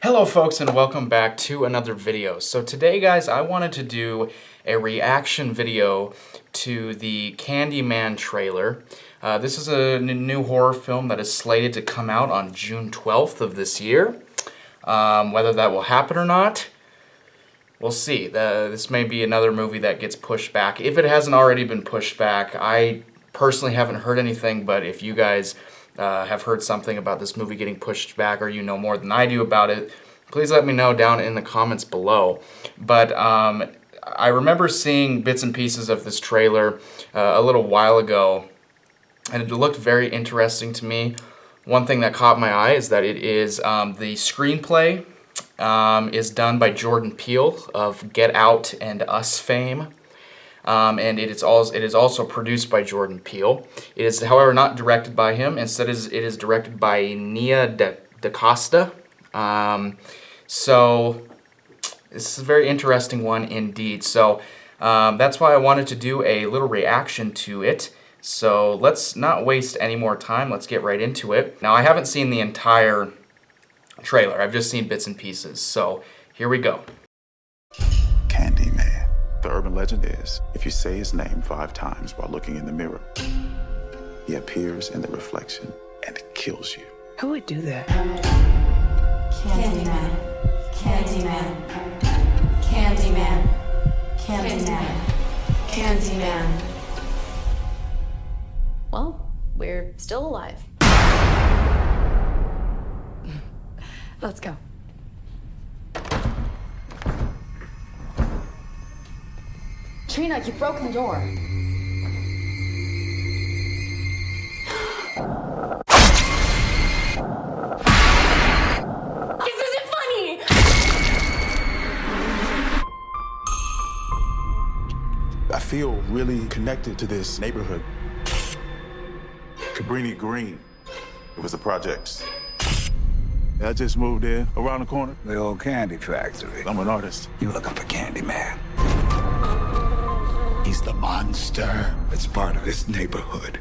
Hello folks and welcome back to another video. So today guys, I wanted to do a reaction video to the Candyman trailer. This is a new horror film that is slated to come out on June 12th of this year. Whether that will happen or not, we'll see. This may be another movie that gets pushed back. If it hasn't already been pushed back, I personally haven't heard anything, but if you guys have heard something about this movie getting pushed back, or you know more than I do about it, please let me know down in the comments below. But I remember seeing bits and pieces of this trailer a little while ago, and it looked very interesting to me. One thing that caught my eye is that it is the screenplay is done by Jordan Peele of Get Out and Us fame. And it is also produced by Jordan Peele. It is, however, not directed by him. Instead, it is directed by Nia DaCosta. So this is a very interesting one indeed. So that's why I wanted to do a little reaction to it. So let's not waste any more time. Let's get right into it. Now, I haven't seen the entire trailer. I've just seen bits and pieces. So here we go. Candyman. The urban legend is, if you say his name 5 times while looking in the mirror, he appears in the reflection and kills you. Who would do that? Candyman. Candyman. Candyman. Candyman. Candyman. Well, we're still alive. Let's go. Trina, you've broken the door. This isn't funny! I feel really connected to this neighborhood. Cabrini Green. It was the projects. I just moved in around the corner. The old candy factory. I'm an artist. You looking for Candyman? He's the monster. It's part of this neighborhood.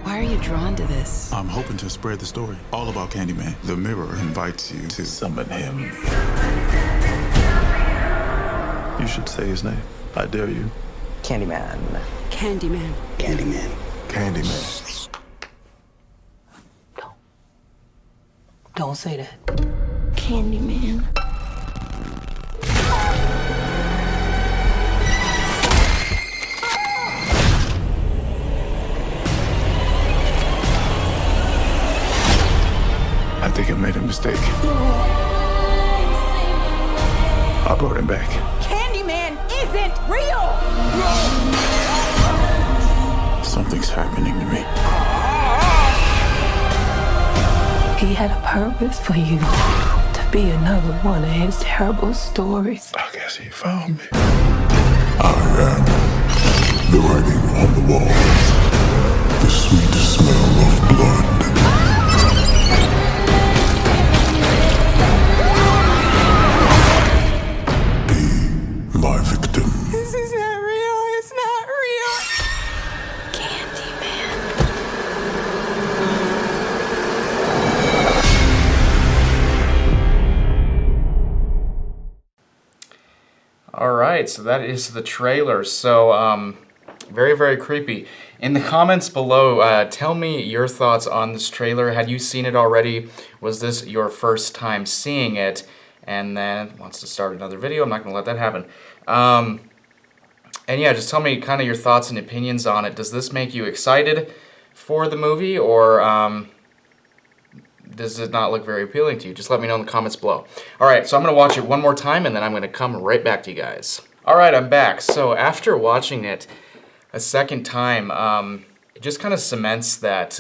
Why are you drawn to this? I'm hoping to spread the story all about Candyman. The mirror invites you to summon him. You should say his name. I dare you. Candyman. Candyman. Candyman. Candyman. Don't say that. Candyman. I think I made a mistake. I brought him back. Candyman isn't real! Something's happening to me. He had a purpose for you. To be another one of his terrible stories. I guess he found me. I am the writing on the wall. The sweet smell of blood. Be my victim. This is not real. It's not real. Candyman. Alright, so that is the trailer. So, very, very creepy. In the comments below, tell me your thoughts on this trailer. Had you seen it already? Was this your first time seeing it? And then wants to start another video. I'm not going to let that happen. And yeah, just tell me kind of your thoughts and opinions on it. Does this make you excited for the movie, or does it not look very appealing to you? Just let me know in the comments below. Alright, so I'm going to watch it one more time, and then I'm going to come right back to you guys. Alright, I'm back. So after watching it a second time, it just kind of cements that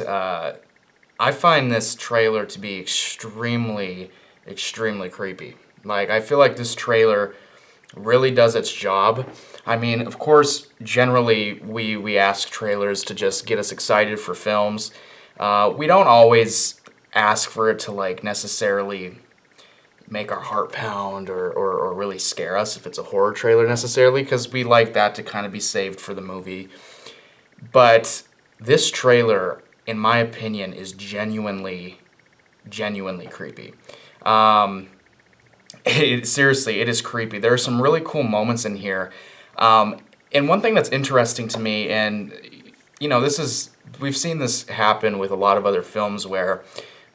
I find this trailer to be extremely creepy. Like, I feel like this trailer really does its job. I mean, of course, generally we ask trailers to just get us excited for films. We don't always ask for it to like necessarily make our heart pound or really scare us if it's a horror trailer necessarily, because we like that to kind of be saved for the movie. But this trailer, in my opinion, is genuinely genuinely creepy. Seriously, it is creepy. There are some really cool moments in here. And one thing that's interesting to me, and we've seen this happen with a lot of other films where,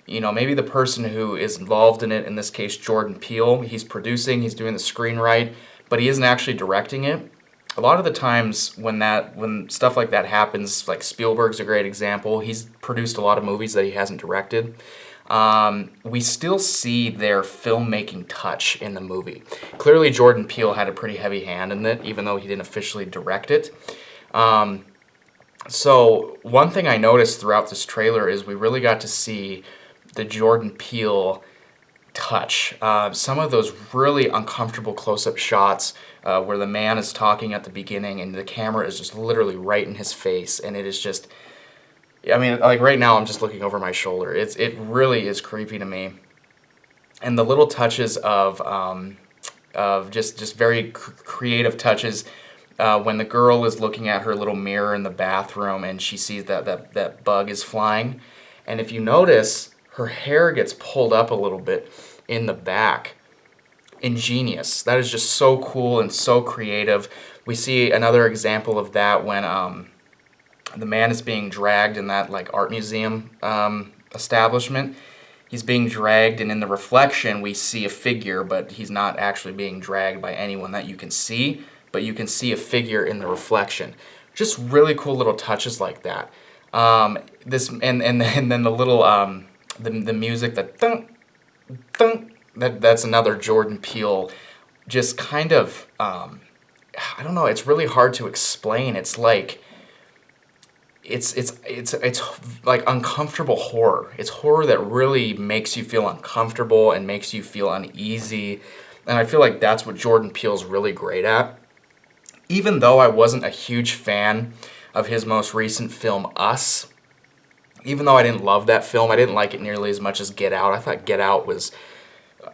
maybe the person who is involved in it, in this case Jordan Peele, he's producing, he's doing the screenwrite, but he isn't actually directing it. A lot of the times when stuff like that happens, like Spielberg's a great example, he's produced a lot of movies that he hasn't directed. We still see their filmmaking touch in the movie. Clearly Jordan Peele had a pretty heavy hand in it, even though he didn't officially direct it. So one thing I noticed throughout this trailer is we really got to see the Jordan Peele touch. Some of those really uncomfortable close-up shots where the man is talking at the beginning and the camera is just literally right in his face, and it is just, I mean, like right now I'm just looking over my shoulder. It really is creepy to me. And the little touches of just very creative touches when the girl is looking at her little mirror in the bathroom and she sees that bug is flying. And if you notice, her hair gets pulled up a little bit in the back. Ingenious. That is just so cool and so creative. We see another example of that when the man is being dragged in that like art museum establishment. He's being dragged, and in the reflection we see a figure, but he's not actually being dragged by anyone that you can see, but you can see a figure in the reflection. Just really cool little touches like that. This and then the little the music, that thunk, thunk, that's another Jordan Peele, just kind of I don't know, it's really hard to explain. It's like it's like uncomfortable horror. It's horror that really makes you feel uncomfortable and makes you feel uneasy. And I feel like that's what Jordan Peele's really great at. Even though I wasn't a huge fan of his most recent film, Us, even though I didn't love that film, I didn't like it nearly as much as Get Out. I thought Get Out was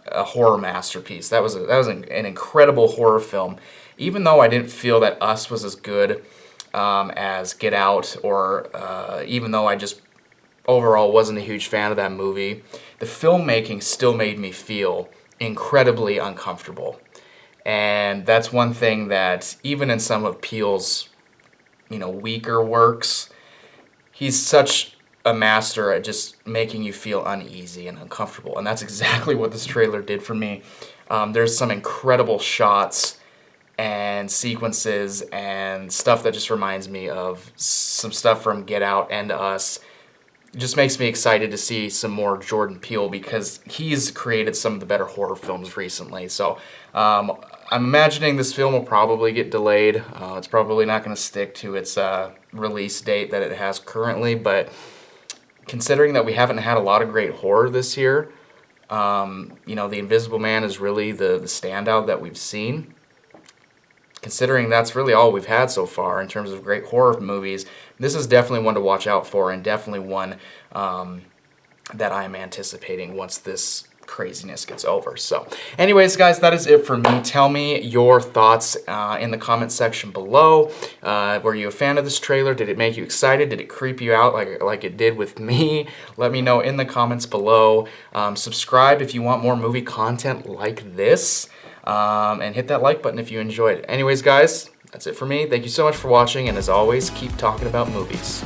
a horror masterpiece. That was an incredible horror film. Even though I didn't feel that Us was as good as Get Out, or even though I just overall wasn't a huge fan of that movie, the filmmaking still made me feel incredibly uncomfortable. And that's one thing that even in some of Peele's, weaker works, he's such a master at just making you feel uneasy and uncomfortable. And that's exactly what this trailer did for me. There's some incredible shots and sequences and stuff that just reminds me of some stuff from Get Out and Us. It just makes me excited to see some more Jordan Peele, because he's created some of the better horror films recently. So I'm imagining this film will probably get delayed. It's probably not going to stick to its release date that it has currently, but considering that we haven't had a lot of great horror this year, The Invisible Man is really the standout that we've seen. Considering that's really all we've had so far in terms of great horror movies, this is definitely one to watch out for, and definitely one that I'm anticipating once this craziness gets over. So anyways, guys, that is it for me. Tell me your thoughts in the comment section below. Were you a fan of this trailer? Did it make you excited? Did it creep you out like it did with me? Let me know in the comments below. Subscribe if you want more movie content like this. And hit that like button if you enjoyed it. Anyways, guys, that's it for me. Thank you so much for watching, and as always, keep talking about movies.